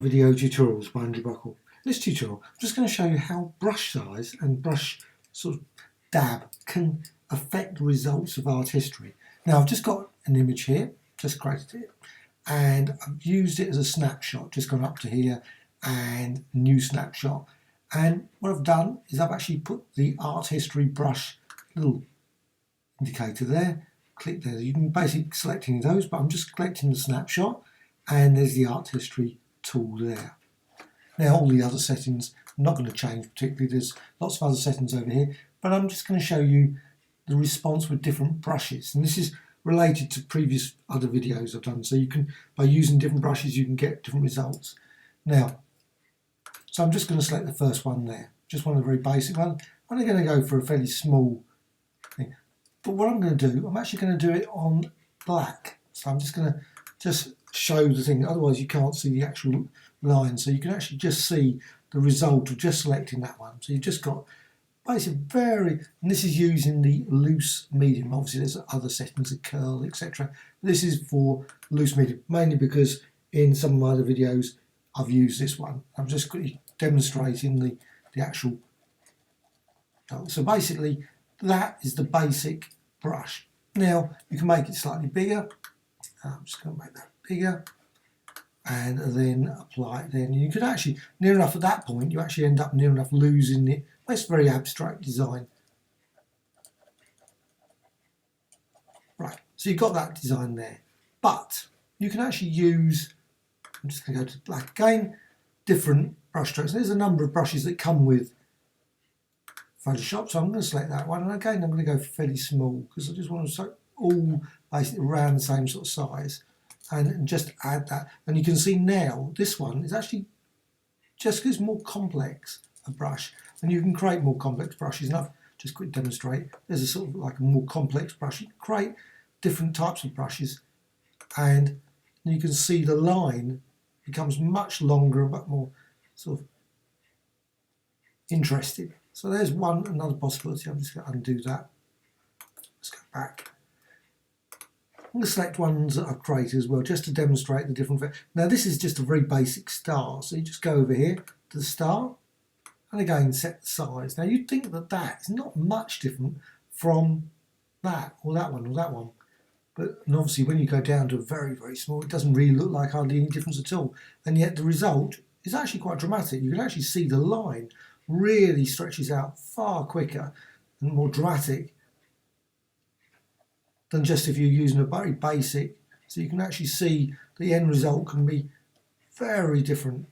Video tutorials by Andrew Buckle. In this tutorial, I'm just going to show you how brush size and brush sort of dab can affect the results of art history. Now I've just got an image here, just created it, and I've used it as a snapshot, just gone up to here and new snapshot. And what I've done is I've actually put the art history brush little indicator there, click there. You can basically select any of those, but I'm just collecting the snapshot, and there's the art history tool there. Now all the other settings I'm not going to change particularly, there's lots of other settings over here, but I'm just going to show you the response with different brushes, and this is related to previous other videos I've done, so you can, by using different brushes, you can get different results. Now, so I'm just going to select the first one there, just one of the very basic one. I'm going to go for a fairly small thing, but what I'm going to do, I'm actually going to do it on black, so I'm just going to show the thing, otherwise you can't see the actual line, so you can actually just see the result of just selecting that one. So you've just got basically and this is using the loose medium. Obviously there's other settings of curl, etc. This is for loose medium, mainly because in some of my other videos I've used this one. I'm just demonstrating the actual. So basically that is the basic brush. Now you can make it slightly bigger. I'm just going to make that bigger and then apply it. Then you could actually, near enough at that point, you actually end up near enough losing it. It's very abstract design. Right, so you've got that design there. But you can actually use, I'm just going to go to black again, different brush strokes. There's a number of brushes that come with Photoshop, so I'm going to select that one. And again, I'm going to go fairly small because I just want to all basically around the same sort of size, and just add that. And you can see now this one is actually just because more complex a brush, and you can create more complex brushes. And I've just quick demonstrate. There's a sort of like a more complex brush. You can create different types of brushes, and you can see the line becomes much longer, but more sort of interesting. So there's another possibility. I'm just going to undo that. Let's go back. I'm going to select ones that I've created as well, just to demonstrate the different. Now this is just a very basic star, so you just go over here to the star, and again set the size. Now you'd think that that is not much different from that, or that one, or that one. But and obviously when you go down to very, very small, it doesn't really look like hardly any difference at all. And yet the result is actually quite dramatic. You can actually see the line really stretches out far quicker and more dramatic than just if you're using a very basic. So you can actually see the end result can be very different.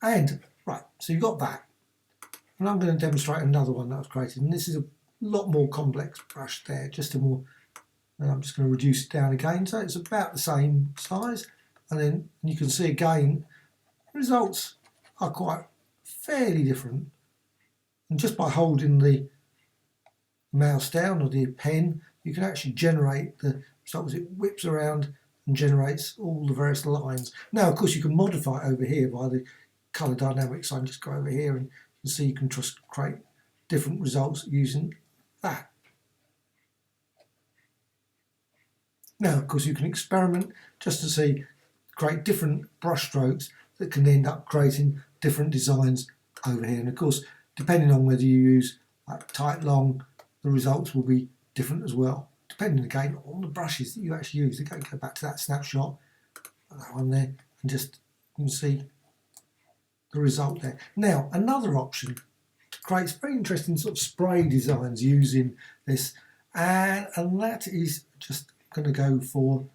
And right, so you've got that. And I'm going to demonstrate another one that I've created, and this is a lot more complex brush there, just a more, and I'm just going to reduce it down again, so it's about the same size. And then you can see again, the results are quite fairly different. And just by holding the mouse down or the pen, you can actually generate the results. It whips around and generates all the various lines. Now of course you can modify it over here by the color dynamics. So I can just go over here and you see you can just create different results using that. Now of course you can experiment just to see, create different brush strokes that can end up creating different designs over here. And of course depending on whether you use like tight, long, the results will be different as well, depending again on the brushes that you actually use. Again, go back to that snapshot, that one there, and just you can see the result there. Now another option to create very interesting sort of spray designs using this, and that is just going to go for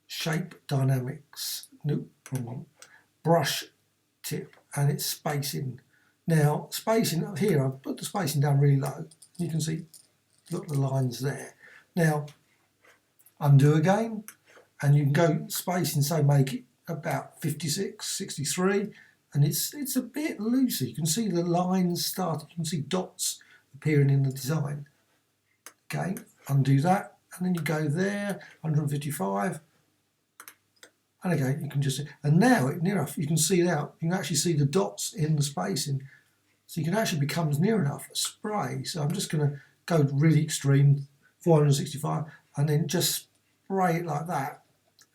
shape dynamics. Nope, wrong one. Brush tip, and it's spacing. Now spacing up here, I've put the spacing down really low. You can see got the lines there. Now undo again, and you can go spacing, so make it about 56, 63, and it's a bit looser. You can see the lines start, you can see dots appearing in the design. Okay, undo that, and then you go there, 155, and again you can just, and now near enough you can see that you can actually see the dots in the spacing, so you can actually become near enough a spray. So I'm just going to go really extreme, 465, and then just spray it like that,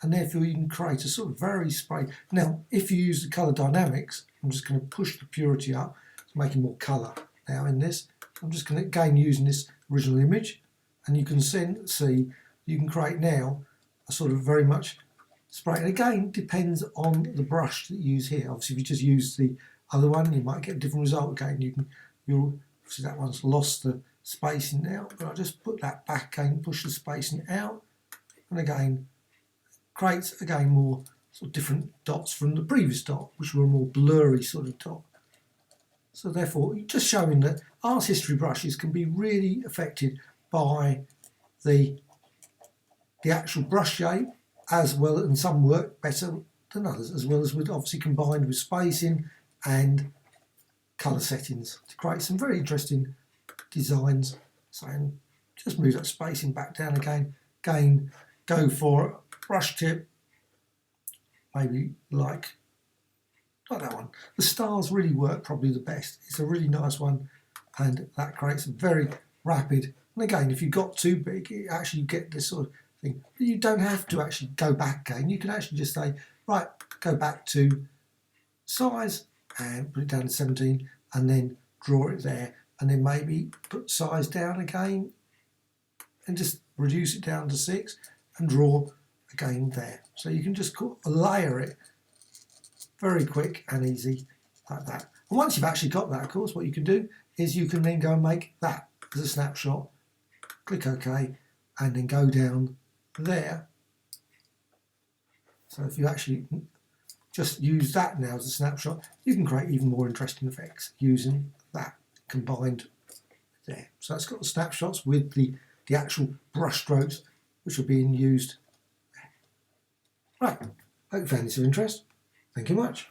and therefore you can create a sort of very spray. Now, if you use the colour dynamics, I'm just going to push the purity up to make more colour. Now in this, I'm just going to again using this original image, and you can see you can create now a sort of very much spray. And again, depends on the brush that you use here. Obviously, if you just use the other one, you might get a different result. Again, you'll see that one's lost the spacing now, but I'll just put that back again, push the spacing out, and again creates again more sort of different dots from the previous dot, which were a more blurry sort of dot. So therefore, just showing that art history brushes can be really affected by the actual brush shape, as well, and some work better than others, as well as with obviously combined with spacing and colour settings to create some very interesting designs. So just move that spacing back down again. Again, go for a brush tip, maybe like that one. The stars really work probably the best. It's a really nice one, and that creates a very rapid. And again, if you got too big, you actually get this sort of thing. But you don't have to actually go back again. You can actually just say, right, go back to size and put it down to 17, and then draw it there, and then maybe put size down again and just reduce it down to 6 and draw again there. So you can just layer it very quick and easy like that. And once you've actually got that, of course, what you can do is you can then go and make that as a snapshot, click OK, and then go down there. So if you actually just use that now as a snapshot, you can create even more interesting effects using that combined there. So it's got the snapshots with the actual brush strokes which are being used there. Right, hope you found this of interest. Thank you much.